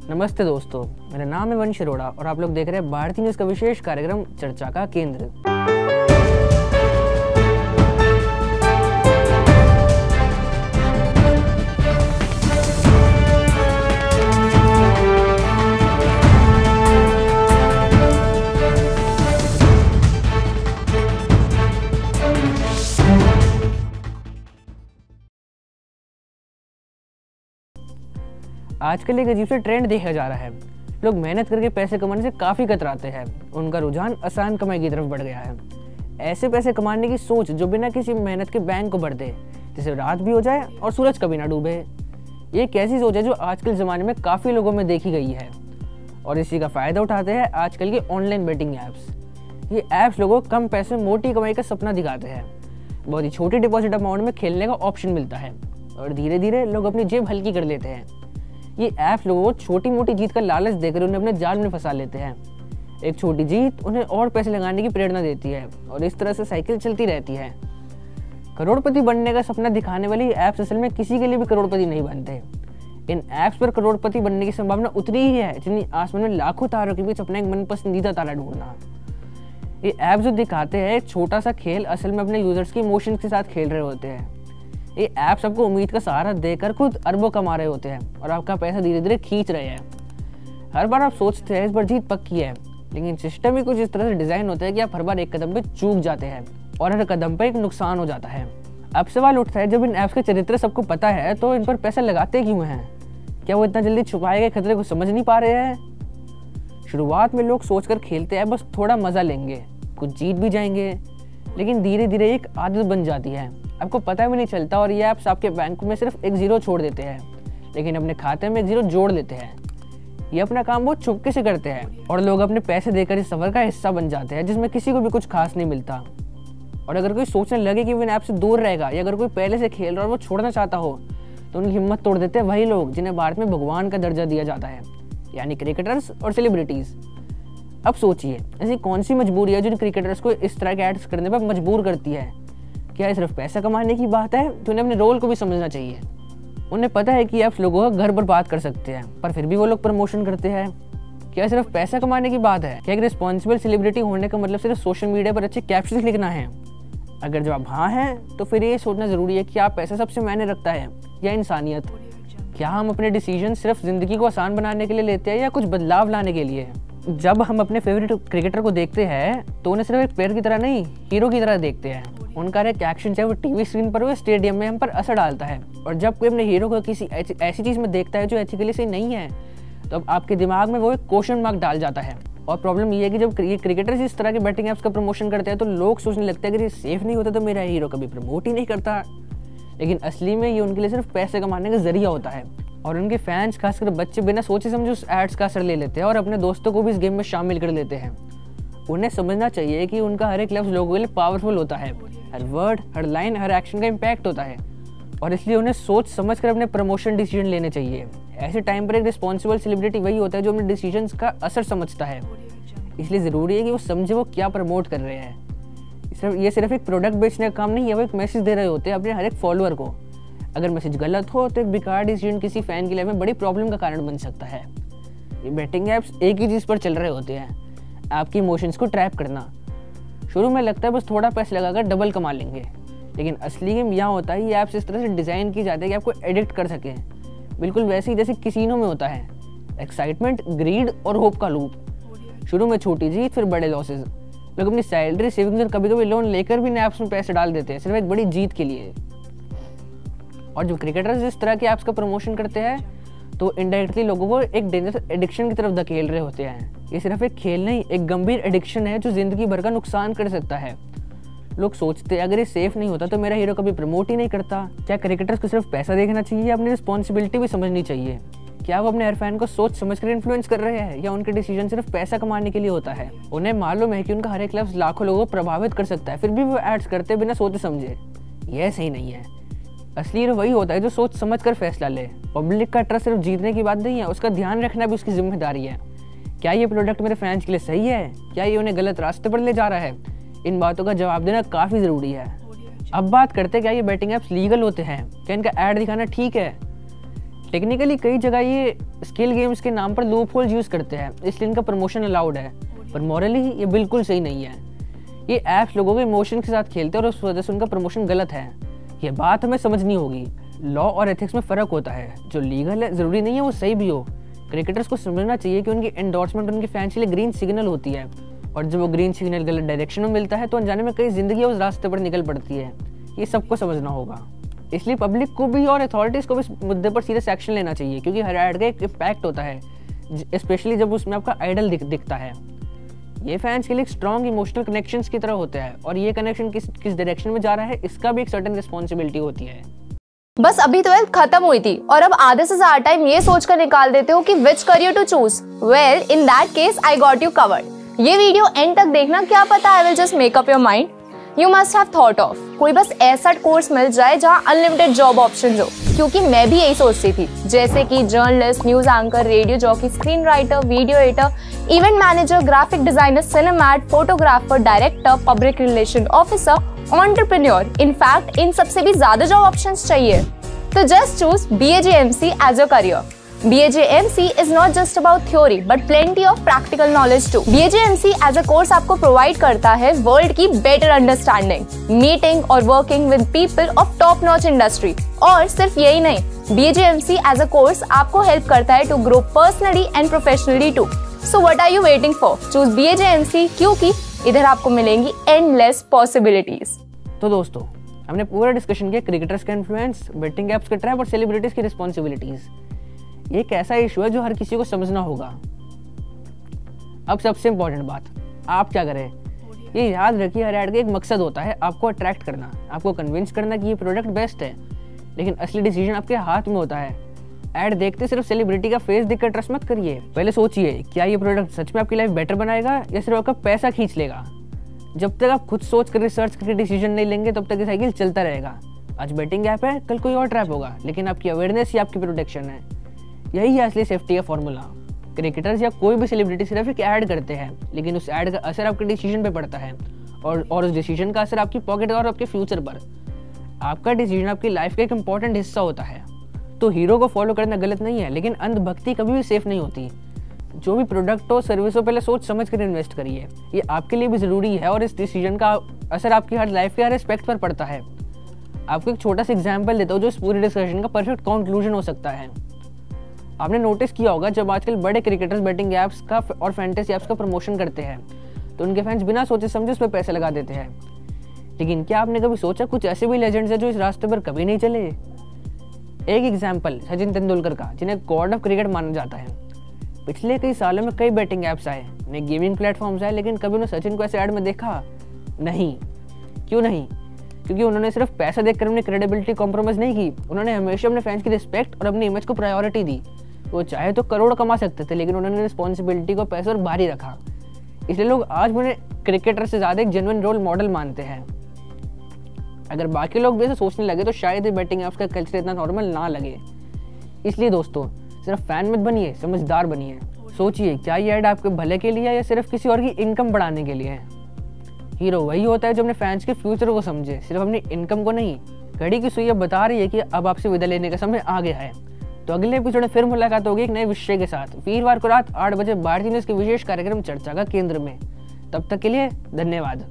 नमस्ते दोस्तों, मेरा नाम है वंश अरोड़ा और आप लोग देख रहे हैं भारतीय न्यूज़ का विशेष कार्यक्रम चर्चा का केंद्र। आजकल एक अजीब सा ट्रेंड देखा जा रहा है। लोग मेहनत करके पैसे कमाने से काफ़ी कतराते हैं। उनका रुझान आसान कमाई की तरफ बढ़ गया है। ऐसे पैसे कमाने की सोच जो बिना किसी मेहनत के बैंक को भर दे, जिससे रात भी हो जाए और सूरज कभी ना डूबे। ये एक ऐसी सोच है जो आजकल ज़माने में काफ़ी लोगों में देखी गई है और इसी का फ़ायदा उठाते हैं आजकल के ऑनलाइन बेटिंग ऐप्स। ये ऐप्स लोगों को कम पैसे में मोटी कमाई का सपना दिखाते हैं। बहुत ही छोटी डिपॉजिट अमाउंट में खेलने का ऑप्शन मिलता है और धीरे धीरे लोग अपनी जेब हल्की कर लेते हैं। ये ऐप्स लोगों को छोटी मोटी जीत का लालच देकर उन्हें अपने जाल में फंसा लेते हैं। एक छोटी जीत उन्हें और पैसे लगाने की प्रेरणा देती है और इस तरह से साइकिल चलती रहती है। करोड़पति बनने का सपना दिखाने वाली ऐप्स असल में किसी के लिए भी करोड़पति नहीं बनते। इन ऐप्स पर करोड़पति बनने की संभावना उतनी ही है जितनी आसमान में लाखों तारों के बीच अपना एक मन पसंदीदा तारा ढूंढना। ये ऐप्स जो दिखाते हैं एक छोटा सा खेल, असल में अपने यूजर्स के इमोशंस के साथ खेल रहे होते हैं। ये ऐप्स आपको उम्मीद का सहारा देकर खुद अरबों कमा रहे होते हैं और आपका पैसा धीरे धीरे खींच रहे हैं। हर बार आप सोचते हैं इस बार जीत पक्की है, लेकिन सिस्टम ही कुछ इस तरह से डिजाइन होता है कि आप हर बार एक कदम पे चूक जाते हैं और हर कदम पे एक नुकसान हो जाता है। अब सवाल उठता है, जब इन ऐप्स के चरित्र सबको पता है तो इन पर पैसा लगाते क्यों हैं? क्या वो इतना जल्दी छुपाए गए खतरे को समझ नहीं पा रहे हैं? शुरुआत में लोग सोचकर खेलते हैं बस थोड़ा मजा लेंगे, कुछ जीत भी जाएंगे, लेकिन धीरे धीरे एक आदत बन जाती है। आपको पता भी नहीं चलता और ये ऐप्स आपके बैंक में सिर्फ एक जीरो छोड़ देते हैं, लेकिन अपने खाते में एक जीरो जोड़ लेते हैं। ये अपना काम बहुत चुपके से करते हैं और लोग अपने पैसे देकर इस सफर का हिस्सा बन जाते हैं जिसमें किसी को भी कुछ खास नहीं मिलता। और अगर कोई सोचने लगे कि वो इन ऐप से दूर रहेगा या अगर कोई पहले से खेल रहा है और वो छोड़ना चाहता हो, तो उनकी हिम्मत तोड़ देते हैं वही लोग जिन्हें भारत में भगवान का दर्जा दिया जाता है, यानी क्रिकेटर्स और सेलिब्रिटीज़। अब सोचिए, ऐसी कौन सी मजबूरी है जो क्रिकेटर्स को इस तरह के एड्स करने पर मजबूर करती है? क्या ये सिर्फ पैसा कमाने की बात है? तो उन्हें अपने रोल को भी समझना चाहिए। उन्हें पता है कि ऐप्स लोगों का घर बर्बाद कर सकते हैं, पर फिर भी वो लोग प्रमोशन करते हैं। क्या सिर्फ पैसा कमाने की बात है? क्या एक रिस्पॉन्सिबल सेलिब्रिटी होने का मतलब सिर्फ सोशल मीडिया पर अच्छे कैप्शंस लिखना है? अगर जवाब हाँ है, तो फिर ये सोचना जरूरी है कि आप पैसा सबसे मायने रखता है या इंसानियत। क्या हम अपने डिसीजन सिर्फ जिंदगी को आसान बनाने के लिए लेते हैं या कुछ बदलाव लाने के लिए? जब हम अपने फेवरेट क्रिकेटर को देखते हैं तो उन्हें सिर्फ एक प्लेयर की तरह नहीं, हीरो की तरह देखते हैं। उनका एक एक्शन चाहे वो टीवी स्क्रीन पर हो, स्टेडियम में हम पर असर डालता है। और जब कोई अपने हीरो को किसी ऐसी चीज़ में देखता है जो एथिकली सही नहीं है, तो अब आपके दिमाग में वो एक क्वेश्चन मार्क डाल जाता है। और प्रॉब्लम ये है कि जब ये क्रिकेटर्स इस तरह के बैटिंग ऐप्स का प्रमोशन करते हैं तो लोग सोचने लगते हैं कि ये सेफ नहीं होता तो मेरा हीरो कभी प्रमोट ही नहीं करता। लेकिन असली में ये उनके लिए सिर्फ पैसे कमाने का जरिया होता है और उनके फैंस, खासकर बच्चे, बिना सोचे समझे उस एड्स का असर ले लेते हैं और अपने दोस्तों को भी इस गेम में शामिल कर लेते हैं। उन्हें समझना चाहिए कि उनका हर एक लफ्ज़ लोगों के लिए पावरफुल होता है। हर वर्ड, हर लाइन, हर एक्शन का इम्पैक्ट होता है और इसलिए उन्हें सोच समझ कर अपने प्रमोशन डिसीजन लेने चाहिए। ऐसे टाइम पर एक रिस्पॉन्सिबल सेलिब्रिटी वही होता है जो अपने डिसीजन का असर समझता है। इसलिए ज़रूरी है कि वो समझे वो क्या प्रमोट कर रहे हैं। ये सिर्फ एक प्रोडक्ट बेचने का काम नहीं है, वो एक मैसेज दे रहे होते हैं अपने हर एक फॉलोअर को। अगर मैसेज गलत हो तो एक बेकार डिसीजन किसी फैन की लाइफ में बड़ी प्रॉब्लम का कारण बन सकता है। ये बैटिंग ऐप्स एक ही चीज़ पर चल रहे होते हैं, आपकी इमोशंस को ट्रैप करना। शुरू में लगता है बस थोड़ा पैसा लगाकर डबल कमा लेंगे, लेकिन असली गेम यहाँ होता है ये ऐप्स इस तरह से डिज़ाइन की जाती है कि आपको एडिक्ट कर सकें, बिल्कुल वैसे ही जैसे कैसीनो में होता है। एक्साइटमेंट, ग्रीड और होप का लूप। शुरू में छोटी जीत, फिर बड़े लॉसेज। लोग अपनी सैलरी, सेविंग्स और कभी कभी लोन लेकर भी ऐप्स में पैसे डाल देते हैं सिर्फ एक बड़ी जीत के लिए। और जो क्रिकेटर्स इस तरह के ऐप्स का प्रमोशन करते हैं तो इनडायरेक्टली लोगों को एक डेंजरस एडिक्शन की तरफ धकेल रहे होते हैं। ये सिर्फ एक खेल नहीं, एक गंभीर एडिक्शन है जो जिंदगी भर का नुकसान कर सकता है। लोग सोचते हैं अगर ये सेफ नहीं होता तो मेरा हीरो कभी प्रमोट ही नहीं करता। क्या क्रिकेटर्स को सिर्फ पैसा देखना चाहिए या अपनी रिस्पॉन्सिबिलिटी भी समझनी चाहिए? क्या वो अपने हर फैन को सोच समझकर इन्फ्लुएंस कर रहे हैं या उनके डिसीजन सिर्फ पैसा कमाने के लिए होता है? उन्हें मालूम है कि उनका हर एक लफ्ज़ लाखों लोगों को प्रभावित कर सकता है, फिर भी वो एड्स करते बिना सोचे समझे। यह सही नहीं है। असली हीरो वही होता है जो सोच समझ कर फैसला ले। पब्लिक का ट्रस्ट सिर्फ जीतने की बात नहीं है, उसका ध्यान रखना भी उसकी जिम्मेदारी है। क्या ये प्रोडक्ट मेरे फैंस के लिए सही है? क्या ये उन्हें गलत रास्ते पर ले जा रहा है? इन बातों का जवाब देना काफ़ी ज़रूरी है। अब बात करते हैं क्या ये बैटिंग ऐप्स लीगल होते हैं? क्या इनका ऐड दिखाना ठीक है? टेक्निकली कई जगह ये स्किल गेम्स के नाम पर लूप होल्स यूज़ करते हैं, इसलिए इनका प्रमोशन अलाउड है, पर मॉरली ये बिल्कुल सही नहीं है। ये ऐप्स लोगों के इमोशन के साथ खेलते हैं और उस वजह से उनका प्रमोशन गलत है। ये बात हमें समझनी होगी। लॉ और एथिक्स में फ़र्क होता है। जो लीगल है ज़रूरी नहीं है वो सही भी हो। क्रिकेटर्स को समझना चाहिए कि उनकी एंडोर्समेंट उनके फैंस के लिए ग्रीन सिग्नल होती है, और जब वो ग्रीन सिग्नल गलत डायरेक्शन में मिलता है तो अनजाने में कई जिंदगी उस रास्ते पर निकल पड़ती है। ये सबको समझना होगा। इसलिए पब्लिक को भी और अथॉरिटीज़ को भी इस मुद्दे पर सीरियस एक्शन लेना चाहिए, क्योंकि हर ऐड का एक इम्पैक्ट होता है, स्पेशली जब उसमें आपका आइडल दिखता है। ये फैंस के लिए स्ट्रॉन्ग इमोशनल कनेक्शंस की तरह होते हैं, और ये कनेक्शन किस डायरेक्शन में जा रहा है इसका भी एक सर्टेन रिस्पॉन्सिबिलिटी होती है। बस अभी 12th खत्म हुई थी और अब आधे से ज्यादा टाइम ये सोचकर निकाल देते हो कि which career to choose. Well, in that case I got you covered. ये वीडियो एंड तक देखना, क्या पता I will just make up your mind. You must have thought of कोई बस ऐसा कोर्स मिल जाए जहाँ अनलिमिटेड जॉब ऑप्शन हो, क्योंकि मैं भी यही सोचती थी, जैसे कि journalist, news anchor, radio jockey, screen writer, video editor, event manager, graphic designer, cinematographer, director, public relation officer, entrepreneur. In fact इन सबसे भी ज्यादा जॉब ऑप्शंस चाहिए। तो just choose BAJMC as your career. BAJMC is not just about theory but plenty of practical knowledge too. BAJMC as a course आपको provide करता है world की better understanding, meeting और working with people of top notch industry। और सिर्फ यही नहीं, BAJMC as a course आपको help करता है to grow personally and professionally too. So what are you waiting for? Choose BAJMC, क्योंकि इधर आपको मिलेंगी endless possibilities। तो दोस्तों, हमने पूरा डिस्कशन किया क्रिकेटर्स का इन्फ्लुएंस, बेटिंग ऐप्स का ट्रैप और सेलिब्रिटीज की रिस्पॉन्सिबिलिटीज। ये एक ऐसा इशू है जो हर किसी को समझना होगा। अब सबसे इम्पोर्टेंट बात, आप क्या करें? ये याद रखिए, हर ऐड का एक मकसद होता है, आपको अट्रैक्ट करना, आपको कन्विंस करना कि ये प्रोडक्ट बेस्ट है, लेकिन असली डिसीजन आपके हाथ में होता है। ऐड देखते सिर्फ सेलिब्रिटी का फेस देखकर ट्रस्ट मत करिए। पहले सोचिए, क्या ये प्रोडक्ट सच में आपकी लाइफ बेटर बनाएगा या सिर्फ आपका पैसा खींच लेगा? जब तक आप खुद सोच कर रिसर्च करके डिसीजन नहीं लेंगे तब तक ये साइकिल चलता रहेगा। आज बेटिंग ऐप है, कल कोई और ट्रैप होगा, लेकिन आपकी अवेयरनेस ही आपकी प्रोटेक्शन है। यही है असली सेफ्टी का फॉर्मूला। क्रिकेटर्स या कोई भी सेलिब्रिटी सिर्फ एक ऐड करते हैं, लेकिन उस ऐड का असर आपके डिसीजन पे पड़ता है, और उस डिसीजन का असर आपकी पॉकेट और आपके फ्यूचर पर। आपका डिसीजन आपकी लाइफ का एक इंपॉर्टेंट हिस्सा होता है। तो हीरो को फॉलो करना गलत नहीं है, लेकिन अंधभक्ति कभी भी सेफ नहीं होती। जो भी प्रोडक्ट हो, सर्विस हो, पहले सोच समझ कर इन्वेस्ट करिए। ये आपके लिए भी ज़रूरी है, और इस डिसीजन का असर आपकी हर लाइफ के हर एस्पेक्ट पर पड़ता है। आपको एक छोटा सा एग्जांपल देता हूँ जो इस पूरी डिस्कशन का परफेक्ट कंक्लूजन हो सकता है। आपने नोटिस किया होगा, जब आजकल बड़े क्रिकेटर्स बैटिंग ऐप्स का और फैंटेसी ऐप्स का प्रमोशन करते हैं तो उनके फैंस बिना सोचे समझे उस पर पैसे लगा देते हैं। लेकिन क्या आपने कभी सोचा कुछ ऐसे भी लेजेंड्स हैं जो इस रास्ते पर कभी नहीं चले? एक एग्जाम्पल सचिन तेंदुलकर का, जिन्हें गॉड ऑफ क्रिकेट माना जाता है। पिछले कई सालों में कई बैटिंग ऐप्स आए, नए गेमिंग प्लेटफॉर्म्स आए, लेकिन कभी उन्होंने सचिन को ऐसे ऐड में देखा नहीं। क्यों नहीं? क्योंकि उन्होंने सिर्फ पैसा देखकर अपनी क्रेडिबिलिटी कॉम्प्रोमाइज़ नहीं की। उन्होंने हमेशा अपने फैंस की रिस्पेक्ट और अपनी इमेज को प्रायोरिटी दी। वो चाहे तो करोड़ कमा सकते थे, लेकिन उन्होंने रिस्पॉन्सिबिलिटी को पैसे और भारी रखा। इसलिए लोग आज उन्हें क्रिकेटर से ज़्यादा एक जेन्युइन रोल मॉडल मानते हैं। अगर बाकी लोग भी ऐसे सोचने लगे तो शायद ये बैटिंग ऐप्स का कल्चर इतना नॉर्मल ना लगे। इसलिए दोस्तों, सिर्फ फैन मत बनिए, समझदार बनिए। सोचिए, क्या ये ऐड आपके भले के लिए है या सिर्फ किसी और की इनकम बढ़ाने के लिए है? हीरो वही होता है जो अपने फैंस के फ्यूचर को समझे, सिर्फ अपनी इनकम को नहीं। घड़ी की सुई अब बता रही है कि अब आपसे विदा लेने का समय आ गया है। तो अगले एपिसोड में फिर मुलाकात होगी एक नए विषय के साथ, वीरवार को रात 8 बजे भारतीय न्यूज़ के विशेष कार्यक्रम चर्चा का केंद्र में। तब तक के लिए धन्यवाद।